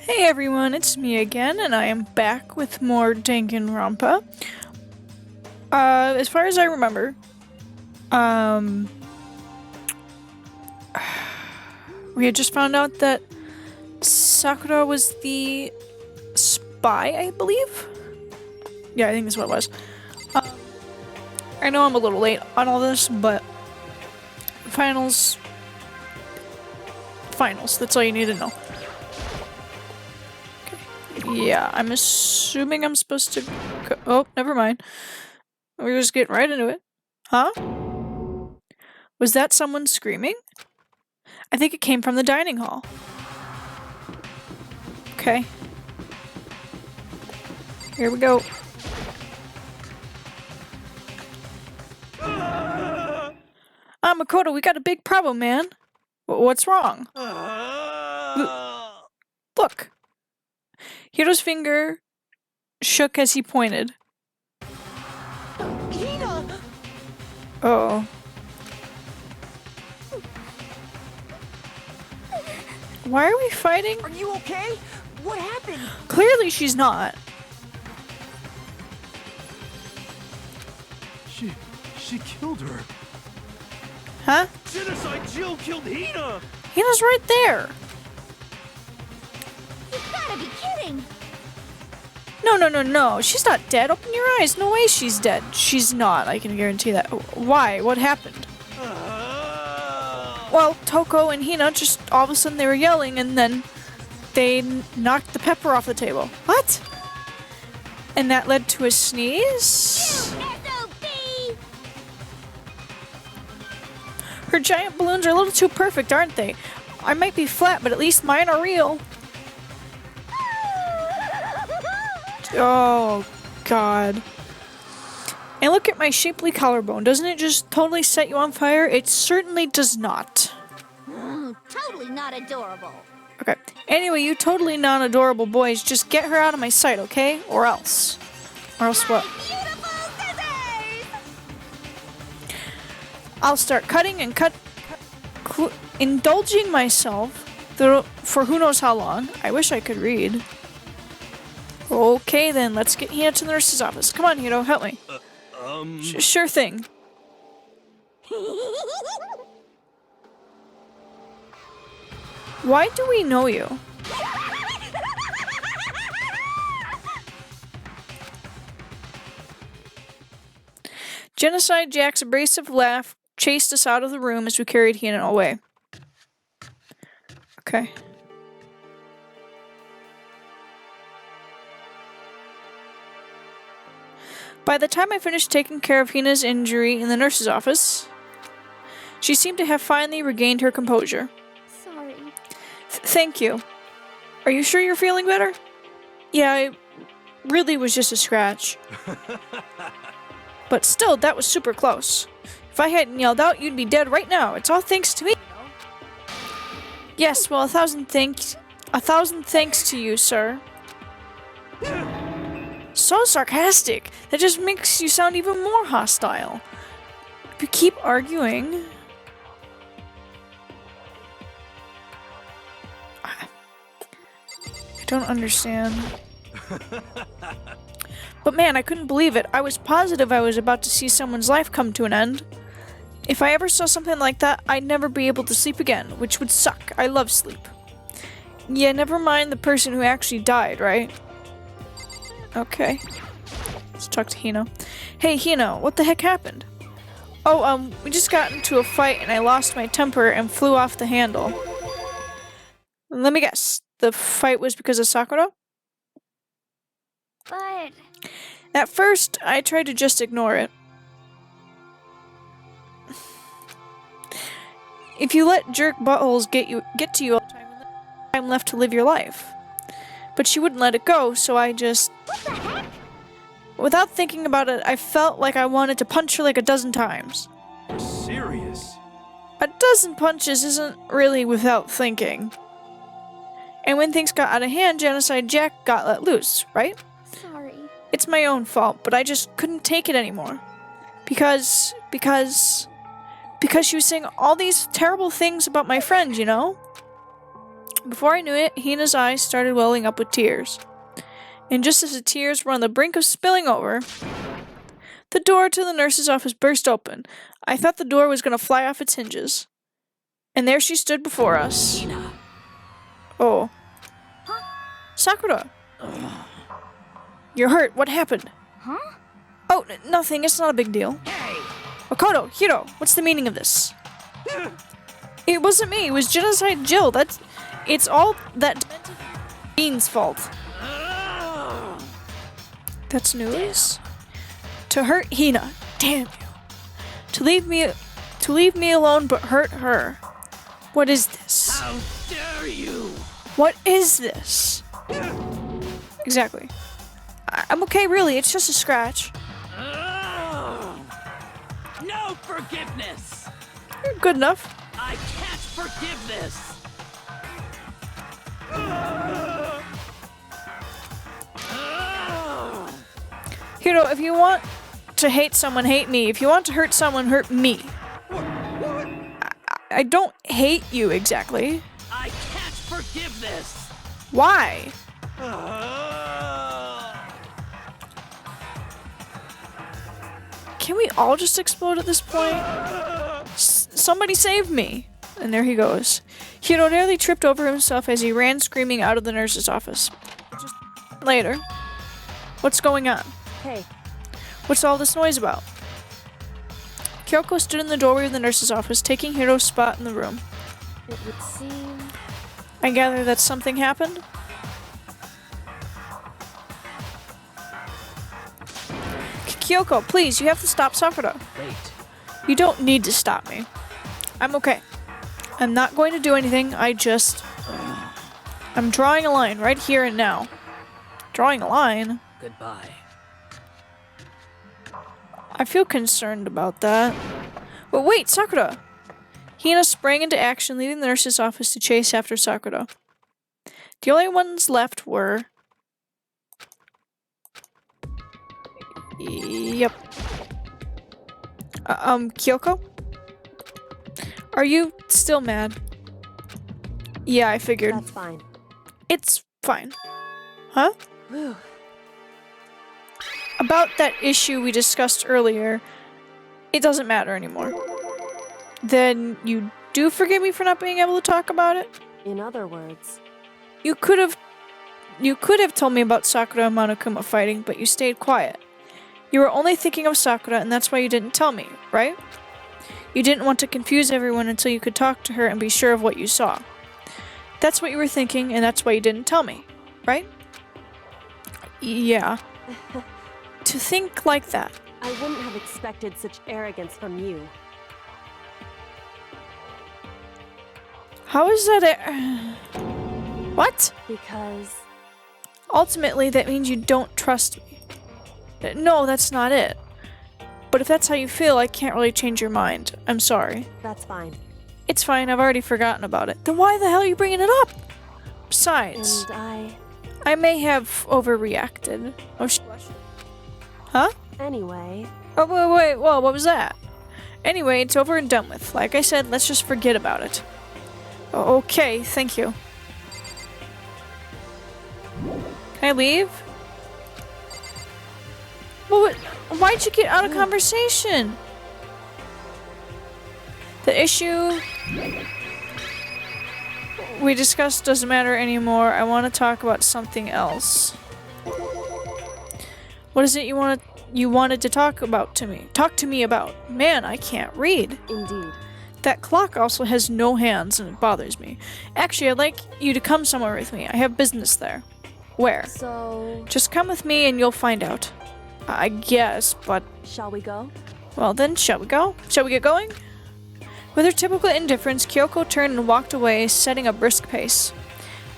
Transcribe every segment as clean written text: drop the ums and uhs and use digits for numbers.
Hey everyone, it's me again, and I am back with more Danganronpa. As far as I remember, we had just found out that Sakura was the spy, I believe? Yeah, I think that's what it was. I know I'm a little late on all this, but finals, that's all you need to know. Yeah, I'm assuming I'm supposed to go. Oh, never mind. We're just getting right into it. Huh? Was that someone screaming? I think it came from the dining hall. Okay. Here we go. Makoto, we got a big problem, man. What's wrong? Look. Hiro's finger shook as he pointed. Uh-oh. Why are we fighting? Are you okay? What happened? Clearly she's not. She killed her. Huh? Genocide Jill killed Hina! Hina's right there. You've gotta be kidding! No. She's not dead. Open your eyes. No way she's dead. She's not. I can guarantee that. Why? What happened? Well, Toko and Hina just all of a sudden they were yelling and then they knocked the pepper off the table. What? And that led to a sneeze? S.O.B. Her giant balloons are a little too perfect, aren't they? I might be flat, but at least mine are real. Oh, God. And look at my shapely collarbone. Doesn't it just totally set you on fire? It certainly does not. Totally not adorable. Okay. Anyway, you totally non-adorable boys, just get her out of my sight, okay? Or else. Or else what? Beautiful scissors! I'll start cutting and indulging myself for who knows how long. I wish I could read. Okay then, let's get Hina to the nurse's office. Come on, Hiro, help me. Sure thing. Why do we know you? Genocide Jack's abrasive laugh chased us out of the room as we carried Hina away. Okay. By the time I finished taking care of Hina's injury in the nurse's office, she seemed to have finally regained her composure. Sorry. Thank you. Are you sure you're feeling better? Yeah, it really was just a scratch. But still, that was super close. If I hadn't yelled out, you'd be dead right now. It's all thanks to me. Yes, well, a thousand thanks to you, sir. So sarcastic. That just makes you sound even more hostile. If you keep arguing... I don't understand. But man, I couldn't believe it. I was positive I was about to see someone's life come to an end. If I ever saw something like that, I'd never be able to sleep again, which would suck. I love sleep. Yeah, never mind the person who actually died, right? Okay. Let's talk to Hina. Hey, Hina, what the heck happened? Oh, we just got into a fight and I lost my temper and flew off the handle. Let me guess. The fight was because of Sakura? But... At first, I tried to just ignore it. If you let jerk buttholes get to you all the time, then time left to live your life. But she wouldn't let it go, so I just... What the heck? Without thinking about it, I felt like I wanted to punch her like a dozen times. You're serious? A dozen punches isn't really without thinking. And when things got out of hand, Genocide Jack got let loose, right? Sorry. It's my own fault, but I just couldn't take it anymore. Because she was saying all these terrible things about my friend, you know? Before I knew it, Hina's eyes started welling up with tears. And just as the tears were on the brink of spilling over, the door to the nurse's office burst open. I thought the door was going to fly off its hinges. And there she stood before us. Hina. Oh. Sakura. You're hurt. What happened? Huh? Oh, nothing. It's not a big deal. Hey! Makoto, Hiro, what's the meaning of this? It wasn't me. It was Genocide Jill. It's all that Bean's fault. That's news. To hurt Hina. Damn you. To leave me alone but hurt her. What is this? How dare you! What is this? Exactly. I'm okay, really. It's just a scratch. No forgiveness! Good enough. I can't forgive this! Hiro, if you want to hate someone, hate me. If you want to hurt someone, hurt me. I don't hate you exactly. I can't forgive this! Why? Can we all just explode at this point? Somebody save me! And there he goes. Hiro nearly tripped over himself as he ran screaming out of the nurse's office. Just later. What's going on? Hey. What's all this noise about? Kyoko stood in the doorway of the nurse's office, taking Hiro's spot in the room. It would seem... I gather that something happened? Kyoko, please, you have to stop Sakura. Wait. You don't need to stop me. I'm okay. I'm not going to do anything, I'm drawing a line right here and now. Drawing a line? Goodbye. I feel concerned about that. But wait, Sakura! Hina sprang into action, leaving the nurse's office to chase after Sakura. The only ones left were... Yep. Kyoko? Are you still mad? Yeah, I figured. That's fine. It's fine. Huh? Whew. About that issue we discussed earlier, it doesn't matter anymore. Then you do forgive me for not being able to talk about it? In other words... You could have told me about Sakura and Monokuma fighting, but you stayed quiet. You were only thinking of Sakura, and that's why you didn't tell me, right? You didn't want to confuse everyone until you could talk to her and be sure of what you saw. That's what you were thinking, and that's why you didn't tell me, right? Yeah. To think like that. I wouldn't have expected such arrogance from you. How is that What? Because... Ultimately, that means you don't trust me. No, that's not it. But if that's how you feel, I can't really change your mind. I'm sorry. That's fine. It's fine, I've already forgotten about it. Then why the hell are you bringing it up? Besides, And I may have overreacted. Oh, huh? Anyway... Oh, wait, whoa, what was that? Anyway, it's over and done with. Like I said, let's just forget about it. Okay, thank you. Can I leave? Well, why'd you get out of conversation? The issue we discussed doesn't matter anymore. I want to talk about something else. What is it you wanted to talk about to me? Talk to me about. Man, I can't read. Indeed. That clock also has no hands and it bothers me. Actually, I'd like you to come somewhere with me. I have business there. Where? So... Just come with me and you'll find out. I guess, but... Shall we go? Well then, shall we go? Shall we get going? With her typical indifference, Kyoko turned and walked away, setting a brisk pace.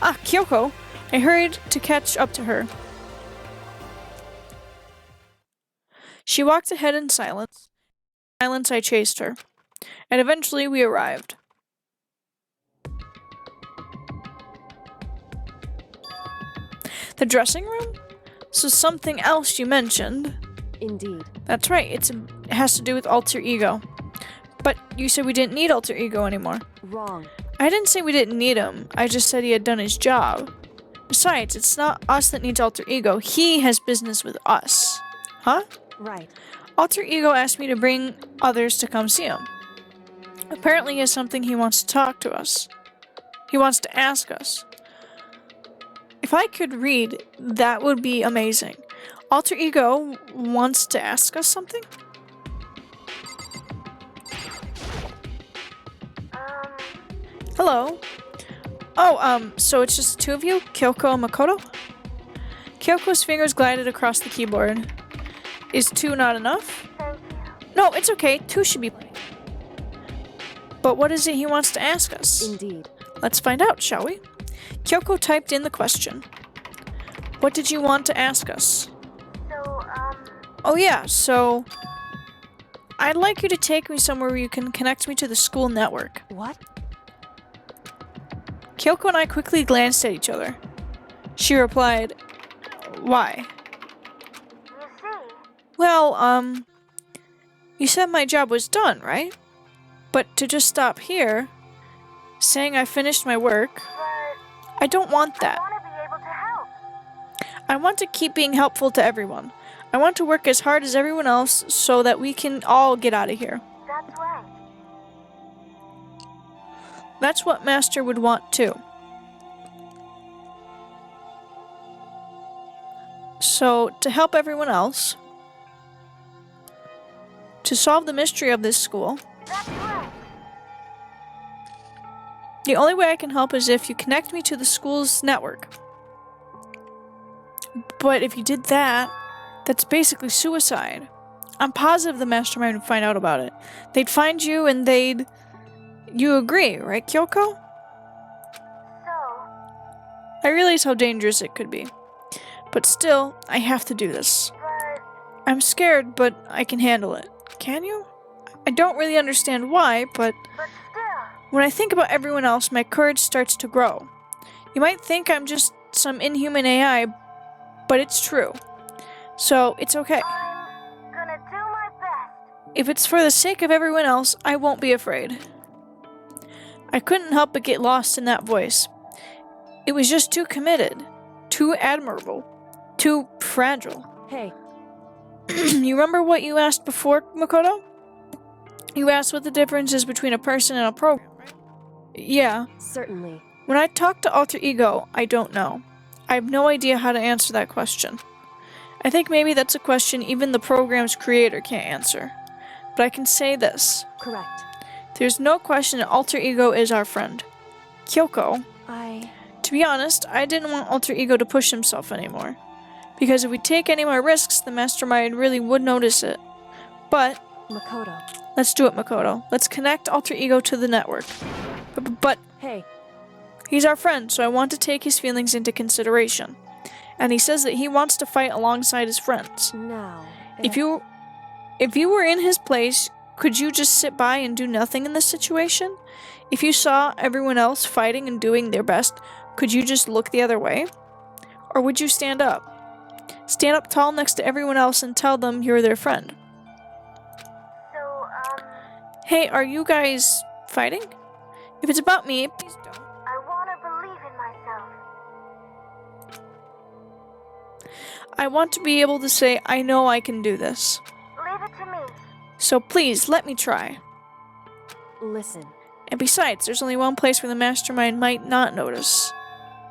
Ah, Kyoko! I hurried to catch up to her. She walked ahead in silence. In silence, I chased her. And eventually, we arrived. The dressing room? So something else you mentioned. Indeed. That's right, it has to do with alter ego. But you said we didn't need alter ego anymore. Wrong. I didn't say we didn't need him. I just said he had done his job. Besides, it's not us that needs alter ego. He has business with us. Huh? Right. Alter ego asked me to bring others to come see him. Apparently he has something he wants to talk to us. He wants to ask us. If I could read, that would be amazing. Alter ego wants to ask us something? Hello. Oh, so it's just the two of you? Kyoko and Makoto? Kyoko's fingers glided across the keyboard. Is 2 not enough? No, it's okay. 2 should be. But what is it he wants to ask us? Indeed. Let's find out, shall we? Kyoko typed in the question. What did you want to ask us? Oh yeah, so... I'd like you to take me somewhere where you can connect me to the school network. What? Kyoko and I quickly glanced at each other. She replied, why? Well, you said my job was done, right? But to just stop here, saying I finished my work, I don't want that. I want to keep being helpful to everyone. I want to work as hard as everyone else so that we can all get out of here. That's right. That's what Master would want too. So, to help everyone else, to solve the mystery of this school, That's right. the only way I can help is if you connect me to the school's network. But if you did that, that's basically suicide. I'm positive the mastermind would find out about it. They'd find you and they'd... You agree, right, Kyoko? So, I realize how dangerous it could be. But still, I have to do this. but I'm scared, but I can handle it. Can you? I don't really understand why, but still, when I think about everyone else, my courage starts to grow. You might think I'm just some inhuman AI, but it's true. So, it's okay. I'm gonna do my best. If it's for the sake of everyone else, I won't be afraid. I couldn't help but get lost in that voice. It was just too committed, too admirable, too fragile. Hey, You remember what you asked before, Makoto? You asked what the difference is between a person and a program, right? Yeah. certainly. When I talk to Alter Ego, I don't know. I have no idea how to answer that question. I think maybe that's a question even the program's creator can't answer. But I can say this. Correct. There's no question that Alter Ego is our friend. Kyoko, I... to be honest, I didn't want Alter Ego to push himself anymore. Because if we take any more risks, the mastermind really would notice it. But, Makoto. let's do it, Makoto. Let's connect Alter Ego to the network. But Hey, he's our friend, so I want to take his feelings into consideration. And he says that he wants to fight alongside his friends. now... If you were in his place, could you just sit by and do nothing in this situation? If you saw everyone else fighting and doing their best, could you just look the other way? Or would you stand up? Stand up tall next to everyone else and tell them you're their friend. So, Hey, are you guys fighting? If it's about me, please don't. I wanna believe in myself. I want to be able to say, I know I can do this. Leave it to me. So please, let me try. Listen. And besides, there's only one place where the mastermind might not notice.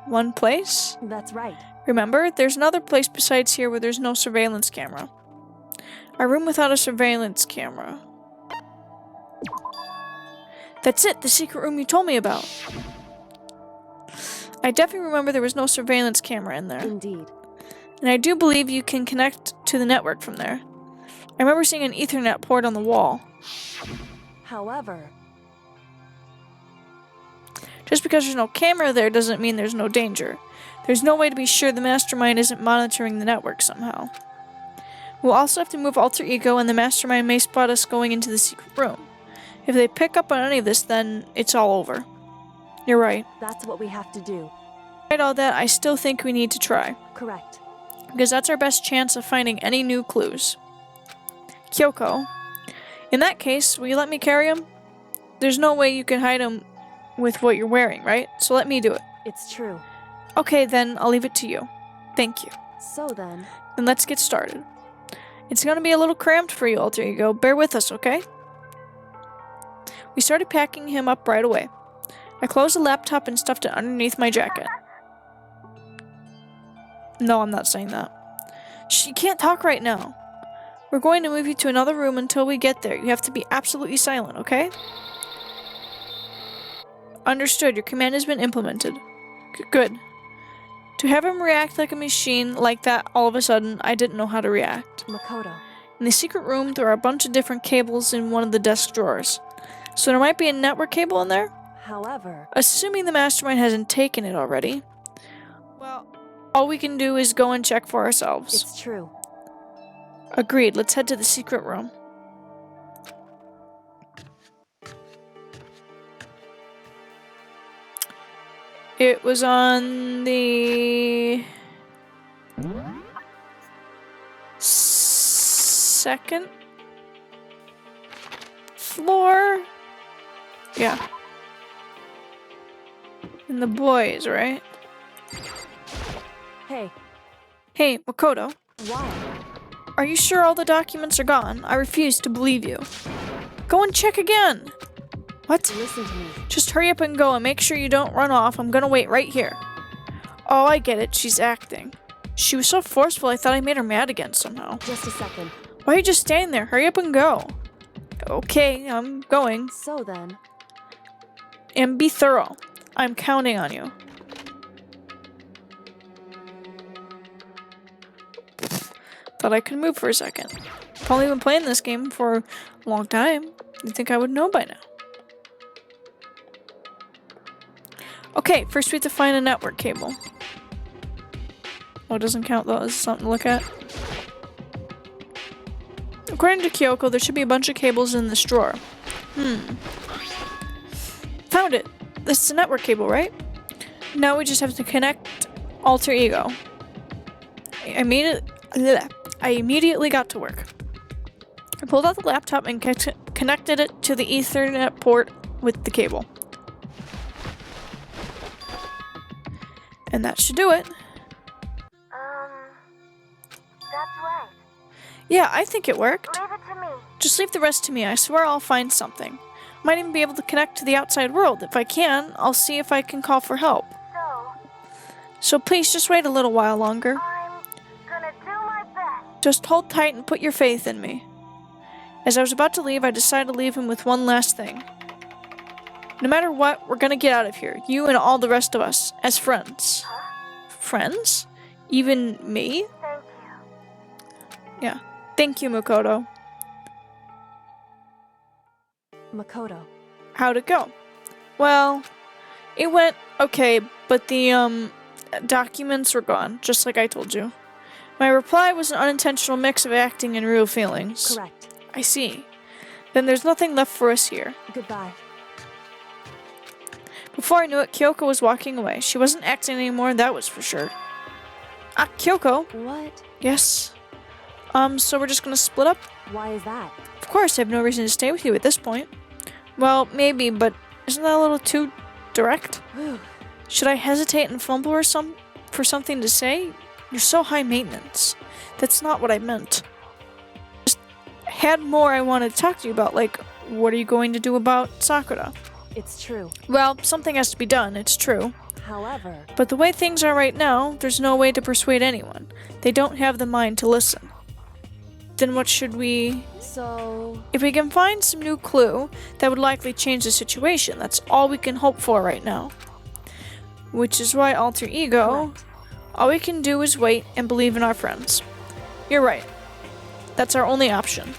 One place? That's right. Remember, there's another place besides here where there's no surveillance camera. A room without a surveillance camera. That's it, the secret room you told me about. I definitely remember there was no surveillance camera in there. Indeed. And I do believe you can connect to the network from there. I remember seeing an Ethernet port on the wall. However... Just because there's no camera there doesn't mean there's no danger. There's no way to be sure the mastermind isn't monitoring the network somehow. We'll also have to move Alter Ego, and the mastermind may spot us going into the secret room. If they pick up on any of this, then it's all over. You're right. That's what we have to do. Despite all that, I still think we need to try. Correct. Because that's our best chance of finding any new clues. Kyoko, in that case, will you let me carry him? There's no way you can hide him with what you're wearing, right? So let me do it. It's true. Okay, then I'll leave it to you. Thank you. So then, And let's get started. It's gonna be a little cramped for you, Alter Ego. Bear with us, okay? We started packing him up right away. I closed the laptop and stuffed it underneath my jacket. No, I'm not saying that. Shh, you can't talk right now. We're going to move you to another room until we get there. You have to be absolutely silent, okay? Understood. Your command has been implemented. Good. To have him react like a machine like that all of a sudden, I didn't know how to react. Makoto. In the secret room, there are a bunch of different cables in one of the desk drawers. So there might be a network cable in there? However, Assuming the mastermind hasn't taken it already. Well, all we can do is go and check for ourselves. it's true. Agreed. Let's head to the secret room. It was on the second floor? Yeah. And the boys, right? Hey, Hey, Makoto. why? Are you sure all the documents are gone? I refuse to believe you. Go and check again. What? Listen to me. Just hurry up and go and make sure you don't run off. I'm gonna wait right here. Oh, I get it. She's acting. She was so forceful I thought I made her mad again somehow. Just a second. Why are you just standing there? Hurry up and go. Okay, I'm going. So then, And be thorough. I'm counting on you. Thought I could move for a second. I've only been playing this game for a long time. You'd think I would know by now. Okay, first we have to find a network cable. Oh, it doesn't count though. Is something to look at? According to Kyoko, there should be a bunch of cables in this drawer. Found it! This is a network cable, right? Now we just have to connect Alter Ego. I immediately got to work. I pulled out the laptop and connected it to the Ethernet port with the cable. And that should do it. That's right. Yeah, I think it worked. Leave it to me. Just leave the rest to me. I swear I'll find something. Might even be able to connect to the outside world. If I can, I'll see if I can call for help. So please just wait a little while longer. I'm gonna do my best. Just hold tight and put your faith in me. As I was about to leave, I decided to leave him with one last thing. No matter what, we're gonna get out of here. You and all the rest of us. As friends. Friends? Even me? Thank you. Yeah. Thank you, Makoto. Makoto. How'd it go? Well, it went okay, but the, documents were gone, just like I told you. My reply was an unintentional mix of acting and real feelings. Correct. I see. Then there's nothing left for us here. Goodbye. Before I knew it, Kyoko was walking away. She wasn't acting anymore, that was for sure. Ah, Kyoko? What? Yes? So we're just gonna split up? Why is that? Of course, I have no reason to stay with you at this point. Well, maybe, but isn't that a little too direct? Whew. Should I hesitate and fumble or for something to say? You're so high maintenance. That's not what I meant. Just had more I wanted to talk to you about, like, what are you going to do about Sakura? It's true. Well, something has to be done, it's true. However, But the way things are right now, there's no way to persuade anyone. They don't have the mind to listen. Then what should we... so... If we can find some new clue, that would likely change the situation. That's all we can hope for right now. Which is why Alter Ego... Correct. All we can do is wait and believe in our friends. You're right. That's our only option.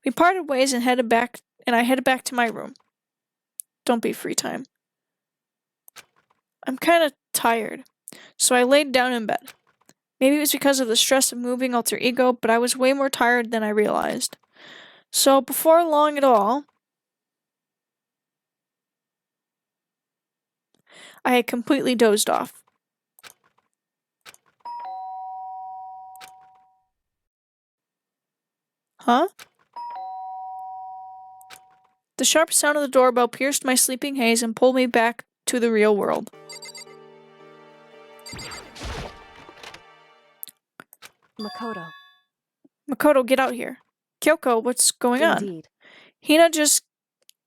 We parted ways and I headed back to my room. Don't be free time. I'm kind of tired, so I laid down in bed. Maybe it was because of the stress of moving Alter Ego, but I was way more tired than I realized. So before long at all, I had completely dozed off. Huh? The sharp sound of the doorbell pierced my sleeping haze and pulled me back to the real world. Makoto. Makoto, get out here. Kyoko, what's going on? Indeed. Hina just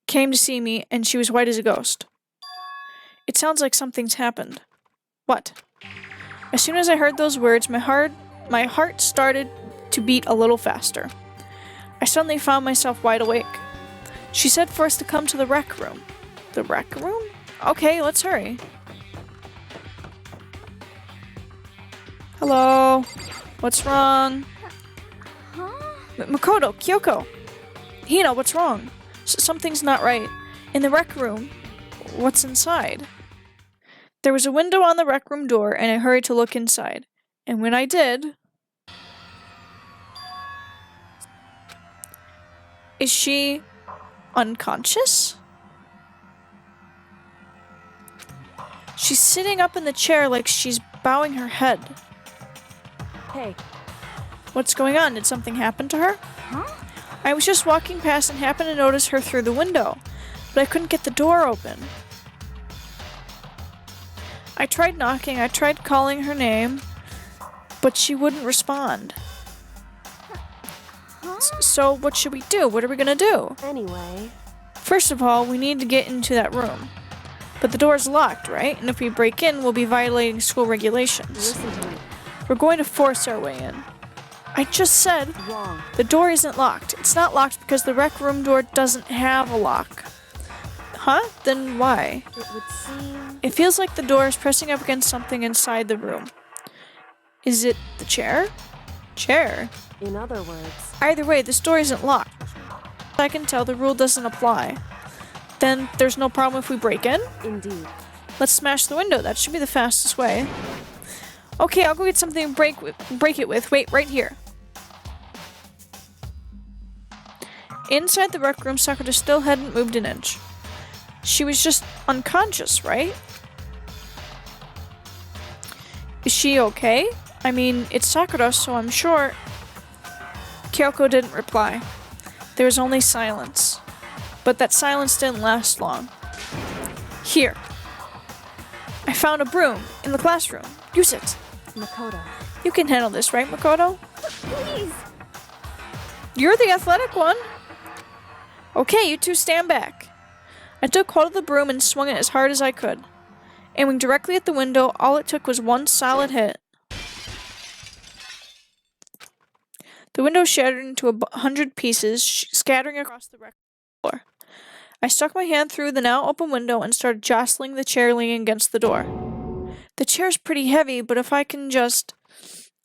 came to see me, and she was white as a ghost. It sounds like something's happened. What? As soon as I heard those words, my heart started to beat a little faster. I suddenly found myself wide awake. She said for us to come to the rec room. The rec room? Okay, let's hurry. Hello? What's wrong? Makoto, Kyoko. Hina, what's wrong? Something's not right. In the rec room. What's inside? There was a window on the rec room door, and I hurried to look inside. And when I did... Is she unconscious? She's sitting up in the chair like she's bowing her head. Hey. What's going on? Did something happen to her? Huh? I was just walking past and happened to notice her through the window, but I couldn't get the door open. I tried knocking, I tried calling her name, but she wouldn't respond. So what should we do? What are we gonna do? Anyway. First of all, we need to get into that room. But the door's locked, right? And if we break in, we'll be violating school regulations. Listen to me. We're going to force our way in. I just said Wrong. the door isn't locked. It's not locked because the rec room door doesn't have a lock. Huh? Then why? It would seem... It feels like the door is pressing up against something inside the room. Is it the chair? Chair? In other words... Either way, this door isn't locked. I can tell the rule doesn't apply. Then there's no problem if we break in? Indeed. Let's smash the window. That should be the fastest way. Okay, I'll go get something to break it with. Wait, right here. Inside the rec room, Sakura still hadn't moved an inch. She was just unconscious, right? Is she okay? I mean, it's Sakura, so I'm sure... Kyoko didn't reply. There was only silence. But that silence didn't last long. Here. I found a broom in the classroom. Use it. Makoto. You can handle this, right, Makoto? Please! You're the athletic one. Okay, you two stand back. I took hold of the broom and swung it as hard as I could. Aiming directly at the window, all it took was one solid hit. The window shattered into 100 pieces, scattering across the floor. I stuck my hand through the now open window and started jostling the chair leaning against the door. The chair's pretty heavy, but if I can just...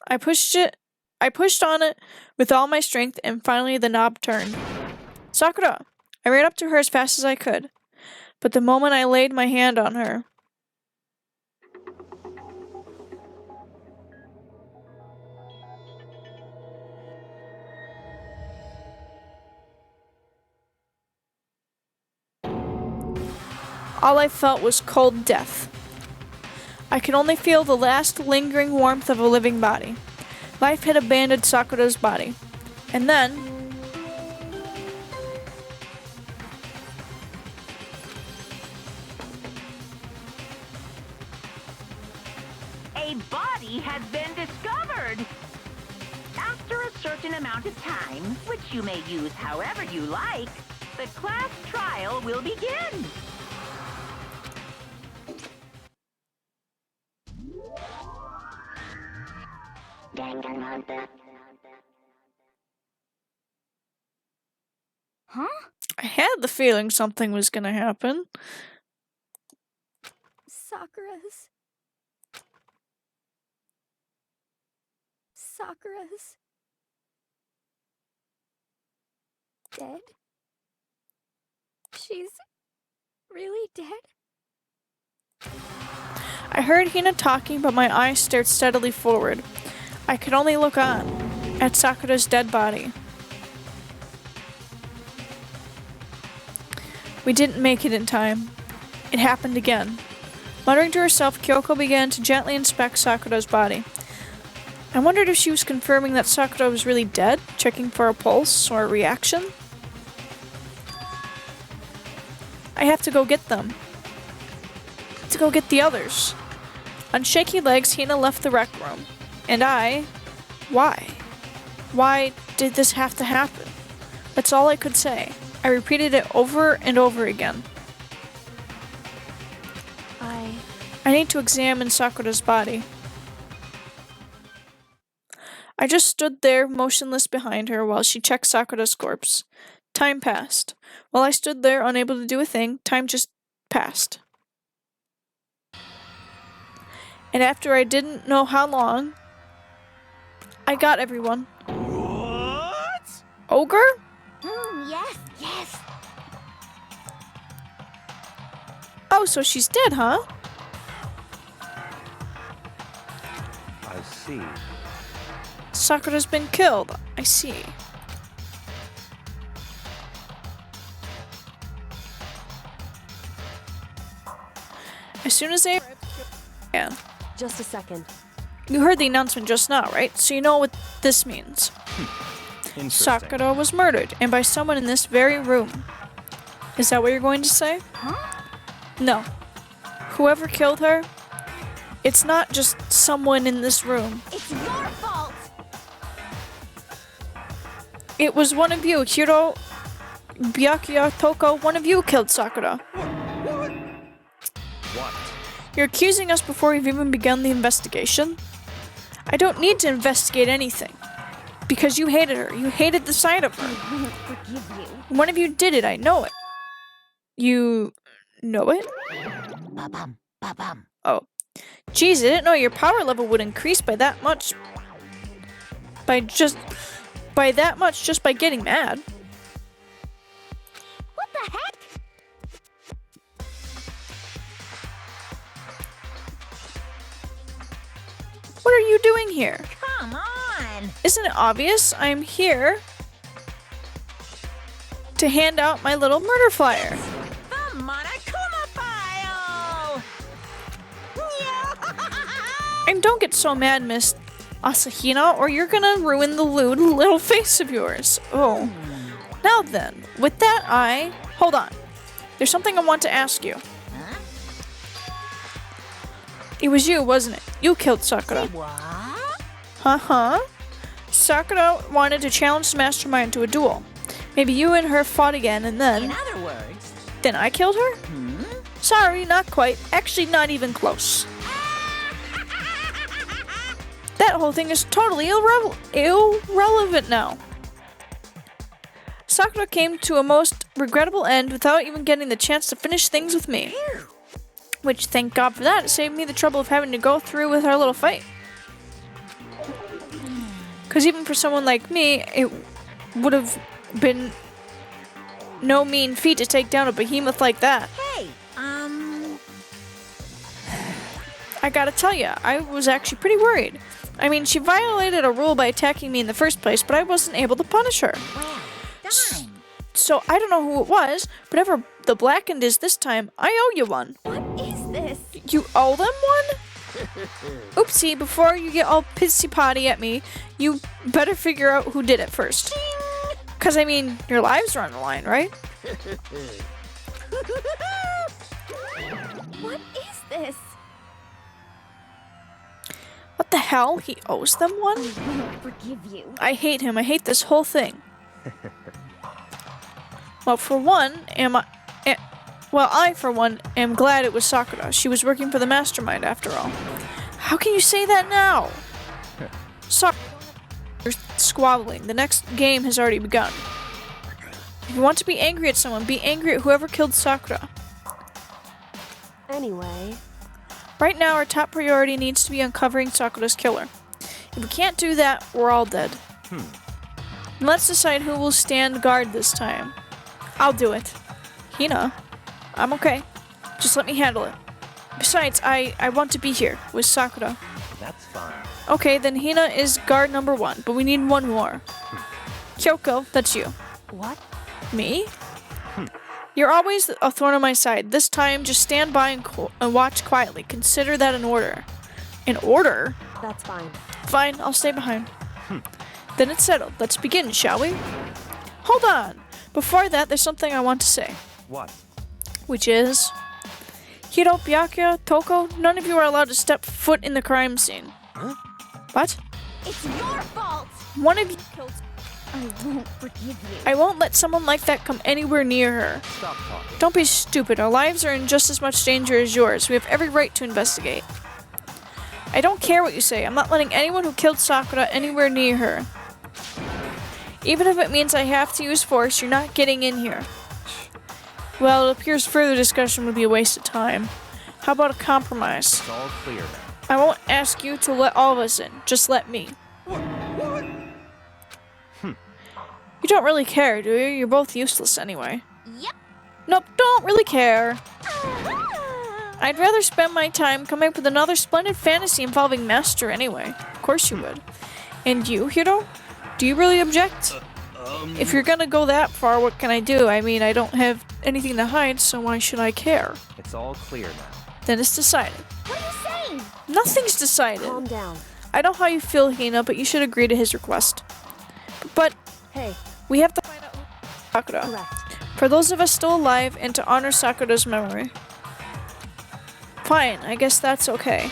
I pushed on it with all my strength, and finally the knob turned. Sakura! I ran up to her as fast as I could. But the moment I laid my hand on her... all I felt was cold death. I could only feel the last lingering warmth of a living body. Life had abandoned Sakura's body. And then... A body has been discovered! After a certain amount of time, which you may use however you like, the class trial will begin. Danganronpa. Huh? I had the feeling something was gonna happen. Sakura's dead? She's really dead? I heard Hina talking, but my eyes stared steadily forward. I could only look on, at Sakura's dead body. We didn't make it in time. It happened again. Muttering to herself, Kyoko began to gently inspect Sakura's body. I wondered if she was confirming that Sakura was really dead, checking for a pulse or a reaction. I have to go get them. To go get the others. On shaky legs, Hina left the rec room. And I... Why? Why did this have to happen? That's all I could say. I repeated it over and over again. I need to examine Sakura's body. I just stood there, motionless behind her, while she checked Sakura's corpse. Time passed. While I stood there, unable to do a thing, time just passed. And after I didn't know how long, I got everyone. What? Ogre? Yes, yes. Oh, so she's dead, huh? I see. Sakura's been killed. I see. As soon as they arrived, Just a second. you heard the announcement just now, right? So you know what this means. Interesting. Sakura was murdered, and by someone in this very room. Is that what you're going to say? No. Whoever killed her, it's not just someone in this room. It's your fault! It was one of you, Hiro Byakuya Toko. One of you killed Sakura. What? You're accusing us before we've even begun the investigation? I don't need to investigate anything. Because you hated her. You hated the sight of her. I won't forgive you. One of you did it, I know it. You know it? Ba-bum, ba-bum. Oh. Jeez, I didn't know your power level would increase by that much. By that much just by getting mad. What the heck? What are you doing here? Come on! Isn't it obvious? I'm here to hand out my little murder flyer. The Monokuma file! And don't get so mad, Miss Asahina, or you're gonna ruin the lewd little face of yours. Oh. Now then, with that hold on. There's something I want to ask you. It was you, wasn't it? You killed Sakura. What? Uh-huh. Sakura wanted to challenge the Mastermind to a duel. Maybe you and her fought again, and In then other words, I killed her? Sorry, not quite. Actually, not even close. That whole thing is totally irrelevant now. Sakura came to a most regrettable end without even getting the chance to finish things with me. Which, thank God for that, it saved me the trouble of having to go through with our little fight. Because even for someone like me, it would have been no mean feat to take down a behemoth like that. hey, I gotta tell ya, I was actually pretty worried. I mean, she violated a rule by attacking me in the first place, but I wasn't able to punish her. well, darn. So I don't know who it was, but whoever the Blackened is this time, I owe you one. What is this? You owe them one? Oopsie, before you get all pissy-potty at me, you better figure out who did it first. Because, I mean, your lives are on the line, right? What is this? What the hell? He owes them one? I won't forgive you. I hate him. I hate this whole thing. Well, for one, I, for one, am glad it was Sakura. She was working for the Mastermind, after all. How can you say that now? Sorry. You're squabbling. The next game has already begun. If you want to be angry at someone, be angry at whoever killed Sakura. Anyway, Right now, our top priority needs to be uncovering Sakura's killer. If we can't do that, we're all dead. And let's decide who will stand guard this time. I'll do it. Hina, I'm okay. Just let me handle it. Besides, I want to be here with Sakura. That's fine. Okay, then Hina is guard number 1, but we need one more. Kyoko, that's you. what? Me? You're always a thorn on my side. This time, just stand by and watch quietly. Consider that an order. An order? That's fine. Fine, I'll stay behind. Then it's settled. Let's begin, shall we? Hold on! Before that, there's something I want to say. What? Which is... Hiro, Byakuya, Toko, none of you are allowed to step foot in the crime scene. Huh? What? It's your fault. One of you killed... I won't forgive you. I won't let someone like that come anywhere near her. Stop talking. Don't be stupid. Our lives are in just as much danger as yours. We have every right to investigate. I don't care what you say. I'm not letting anyone who killed Sakura anywhere near her. Even if it means I have to use force, you're not getting in here. Well, it appears further discussion would be a waste of time. How about a compromise? It's all clear now. I won't ask you to let all of us in. Just let me. You don't really care, do you? You're both useless anyway. Yep. Nope, don't really care. Ah. I'd rather spend my time coming up with another splendid fantasy involving Master anyway. Of course you would. And you, Hiro? Do you really object? If you're gonna go that far, what can I do? I mean, I don't have anything to hide, so why should I care? It's all clear now. Then it's decided. What are you saying? Nothing's decided. Calm down. I know how you feel, Hina, but you should agree to his request. But Hey, we have to find out who Sakura. correct. For those of us still alive, and to honor Sakura's memory. Fine, I guess that's okay.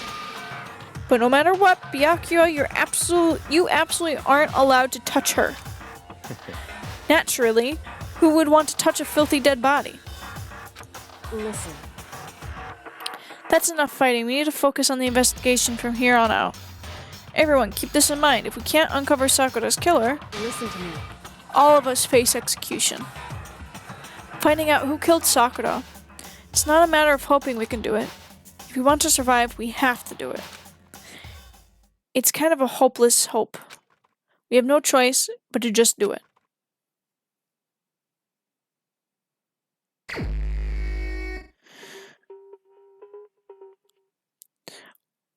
But no matter what, Byakuya, you absolutely aren't allowed to touch her. Naturally, who would want to touch a filthy dead body? Listen. That's enough fighting. We need to focus on the investigation from here on out. Everyone, keep this in mind. If we can't uncover Sakura's killer, Listen to me. all of us face execution. Finding out who killed Sakura. It's not a matter of hoping we can do it. If we want to survive, we have to do it. It's kind of a hopeless hope. We have no choice but to just do it.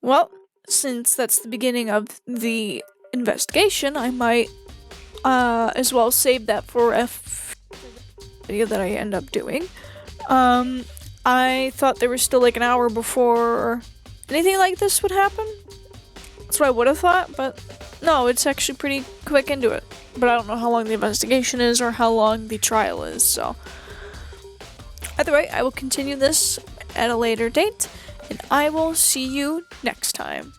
Well, since that's the beginning of the investigation, I might as well save that for a video that I end up doing. I thought there was still like an hour before anything like this would happen. That's what I would have thought, but no, it's actually pretty quick into it. But I don't know how long the investigation is or how long the trial is, so. Either way, I will continue this at a later date, and I will see you next time.